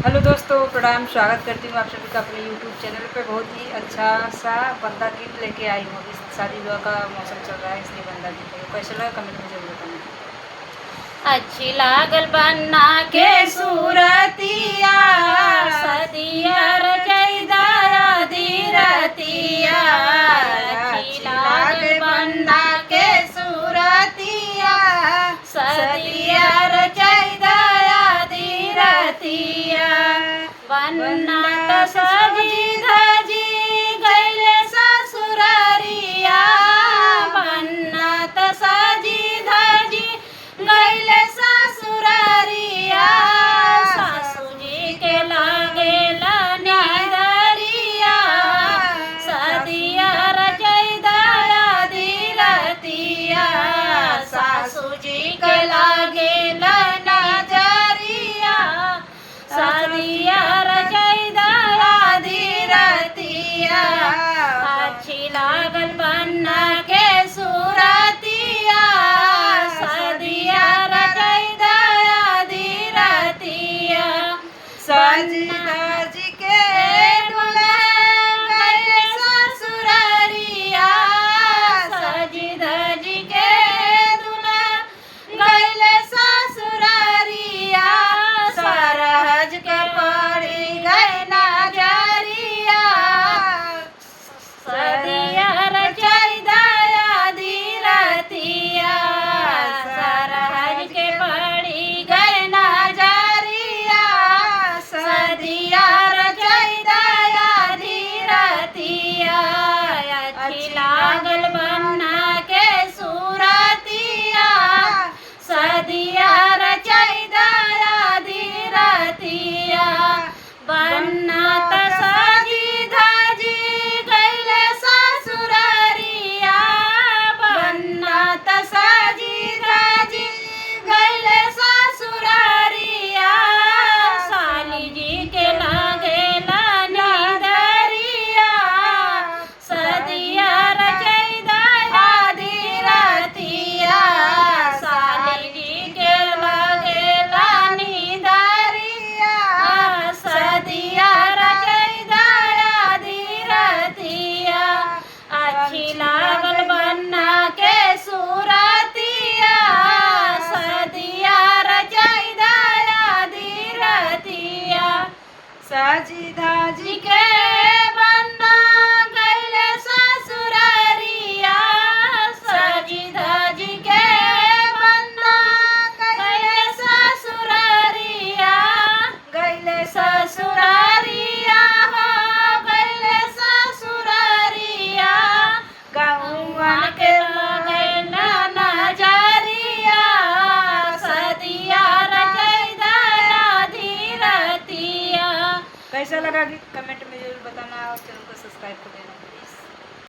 Hello दोस्तों, प्रणाम। स्वागत करती हूँ आप सभी का अपने यूट्यूब चैनल पे। बहुत ही अच्छा सा बंदा गीत लेके आई हूँ। इस शादी विवाह का मौसम चल रहा है, इसलिए बंदा गीत है। कैसा लगा कमेंट में जरूर बताना। अच्छी लागल बन्ना के सूरतिया, सदिया रचैदा धीरतिया। अच्छी लागल बन्ना के सूरतिया, सदिया रचैदा धीरतिया। बन्ना त सजी धजी गइले ससुरारिया, बन्ना त सजी धजी गइले ससुरारिया। सासुजी के लागेला निदरिया, सदिया रचैदा धीरतिया। सासुजी के लागेला नजरिया, सदिया रचैदा धीरतिया। अच्छी लागल बन्ना के सूरतिया, सदिया रचैदा धीरतिया। सजी धजी के दुल्हन गइले ससुरारिया, सजी धजी के दुल्हन गइले ससुरारिया। सरहज के पड़ी गई नजरिया, सदिया रचैदा धीरतिया। सरहज के पड़ी गई नजरिया, सदिया रचैदा धीरतिया। अच्छी लागल बन्ना के सूरतिया, सदिया रचैदा धीरतिया। बन्ना त सजी धजी गइले ससुरारिया, बन्ना त सजी धजी गइले ससुरारिया। साली जी के लागेला निदरिया, सदिया रचैदा धीरतिया। साली जी के लागेला निदरिया, सदिया रचैदा धीरतिया। अच्छी लागल बन्ना के सूरतिया, सदिया रचैदा धीरतिया। सजी धजी जी के बन्ना गइले ससुरारिया, सजी धजी के बन्ना गइले ससुरारिया। गइले ससुरारिया हो गइले ससुरारिया। गौवा के लगैला नजरिया, सदिया रचैदा धीरतिया। कैसा लगा गीत कमेंट में जरूर बताना और चैनल को सब्सक्राइब कर देना।